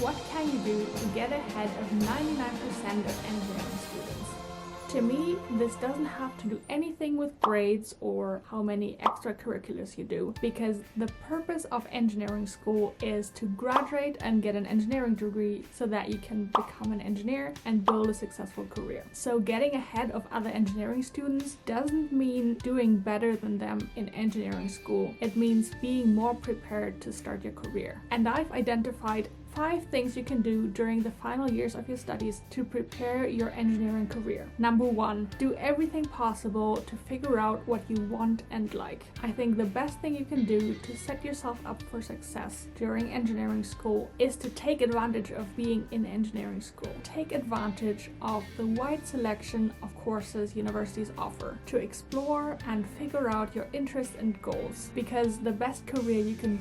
what can you do to get ahead of 99% of engineering students? To me, this doesn't have to do anything with grades or how many extracurriculars you do, because the purpose of engineering school is to graduate and get an engineering degree so that you can become an engineer and build a successful career. So getting ahead of other engineering students doesn't mean doing better than them in engineering school. It means being more prepared to start your career. And I've identified 5 things you can do during the final years of your studies to prepare your engineering career. Number 1, do everything possible to figure out what you want and like. I think the best thing you can do to set yourself up for success during engineering school is to take advantage of being in engineering school. Take advantage of the wide selection of courses universities offer to explore and figure out your interests and goals, because the best career you can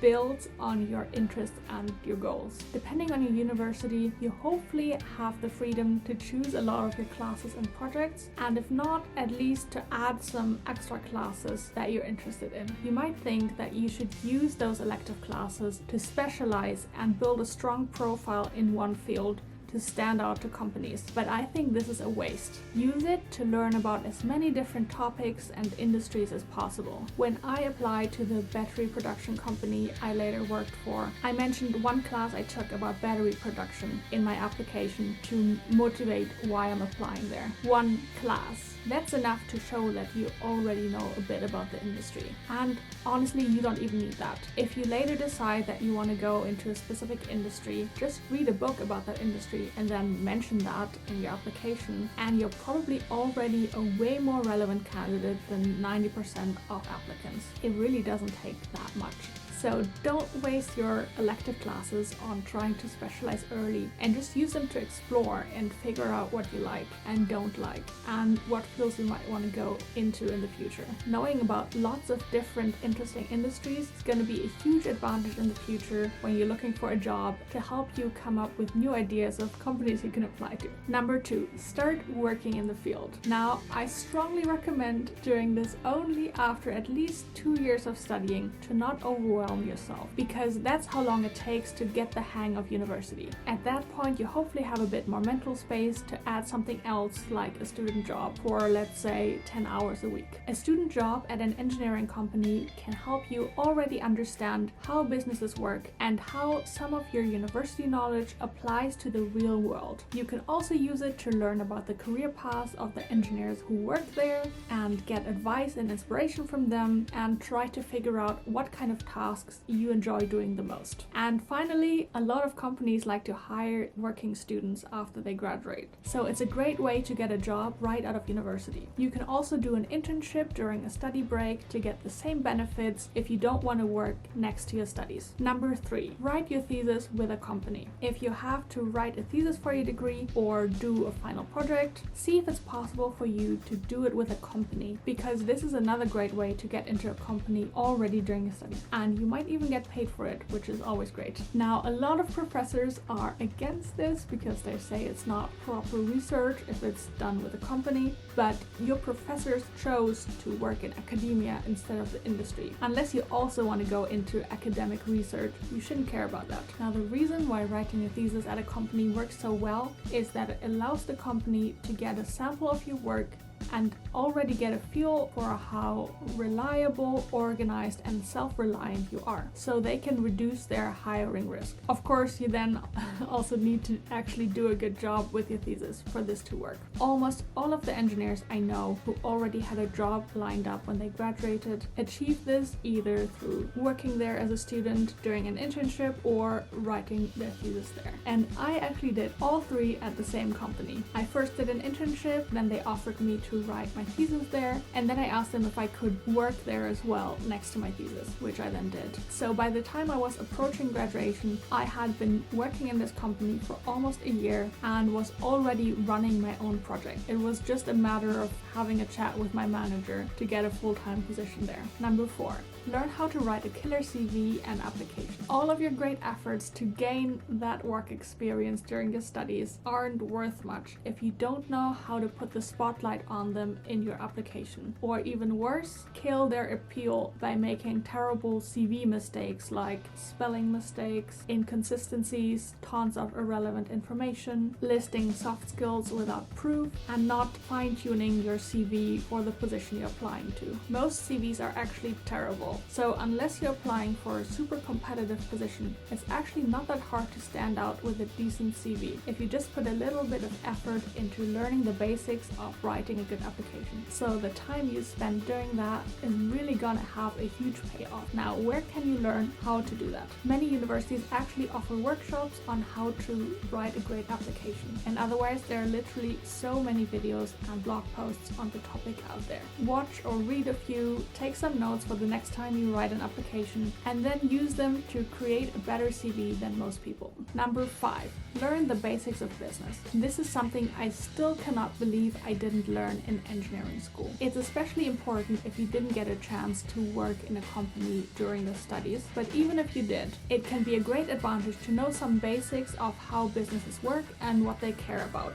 builds on your interests and your goals. Depending on your university, you hopefully have the freedom to choose a lot of your classes and projects, and if not, at least to add some extra classes that you're interested in. You might think that you should use those elective classes to specialize and build a strong profile in one field to stand out to companies, but I think this is a waste. Use it to learn about as many different topics and industries as possible. When I applied to the battery production company I later worked for, I mentioned one class I took about battery production in my application to motivate why I'm applying there. One class. That's enough to show that you already know a bit about the industry. And honestly, you don't even need that. If you later decide that you want to go into a specific industry, just read a book about that industry and then mention that in your application, and you're probably already a way more relevant candidate than 90% of applicants. It really doesn't take that much. So don't waste your elective classes on trying to specialize early, and just use them to explore and figure out what you like and don't like, and what fields you might want to go into in the future. Knowing about lots of different interesting industries is going to be a huge advantage in the future when you're looking for a job, to help you come up with new ideas of companies you can apply to. Number 2, start working in the field. Now, I strongly recommend doing this only after at least 2 years of studying, to not overwhelm yourself, because that's how long it takes to get the hang of university. At that point, you hopefully have a bit more mental space to add something else, like a student job for, let's say, 10 hours a week. A student job at an engineering company can help you already understand how businesses work and how some of your university knowledge applies to the real world. You can also use it to learn about the career paths of the engineers who work there, and get advice and inspiration from them, and try to figure out what kind of tasks you enjoy doing the most. And finally, a lot of companies like to hire working students after they graduate. So it's a great way to get a job right out of university. You can also do an internship during a study break to get the same benefits if you don't want to work next to your studies. Number 3, write your thesis with a company. If you have to write a thesis for your degree or do a final project, see if it's possible for you to do it with a company, because this is another great way to get into a company already during your studies. And you might even get paid for it, which is always great. Now, a lot of professors are against this because they say it's not proper research if it's done with a company, but your professors chose to work in academia instead of the industry. Unless you also want to go into academic research, you shouldn't care about that. Now, the reason why writing a thesis at a company works so well is that it allows the company to get a sample of your work and already get a feel for how reliable, organized, and self-reliant you are, so they can reduce their hiring risk. Of course, you then also need to actually do a good job with your thesis for this to work. Almost all of the engineers I know who already had a job lined up when they graduated achieved this either through working there as a student during an internship or writing their thesis there. And I actually did all 3 at the same company. I first did an internship, then they offered me to write my thesis there, and then I asked them if I could work there as well next to my thesis, which I then did. So by the time I was approaching graduation, I had been working in this company for almost a year and was already running my own project. It was just a matter of having a chat with my manager to get a full-time position there. Number 4, Learn how to write a killer CV and application. All of your great efforts to gain that work experience during your studies aren't worth much if you don't know how to put the spotlight on them in your application. Or even worse, kill their appeal by making terrible CV mistakes like spelling mistakes, inconsistencies, tons of irrelevant information, listing soft skills without proof, and not fine-tuning your CV for the position you're applying to. Most CVs are actually terrible, so unless you're applying for a super competitive position, it's actually not that hard to stand out with a decent CV if you just put a little bit of effort into learning the basics of writing a good application. So the time you spend doing that is really gonna have a huge payoff. Now, where can you learn how to do that? Many universities actually offer workshops on how to write a great application. And otherwise, there are literally so many videos and blog posts on the topic out there. Watch or read a few, take some notes for the next time you write an application, and then use them to create a better CV than most people. Number 5, learn the basics of business. This is something I still cannot believe I didn't learn in engineering school. It's especially important if you didn't get a chance to work in a company during the studies, but even if you did, it can be a great advantage to know some basics of how businesses work and what they care about.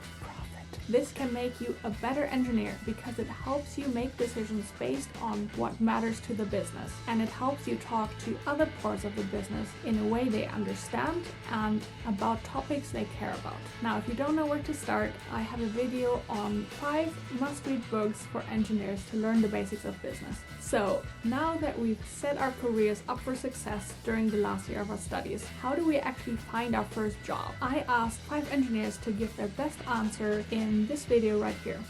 This can make you a better engineer because it helps you make decisions based on what matters to the business, and it helps you talk to other parts of the business in a way they understand and about topics they care about. Now, if you don't know where to start, I have a video on 5 must-read books for engineers to learn the basics of business. So, now that we've set our careers up for success during the last year of our studies, how do we actually find our first job? I asked 5 engineers to give their best answer in this video right here.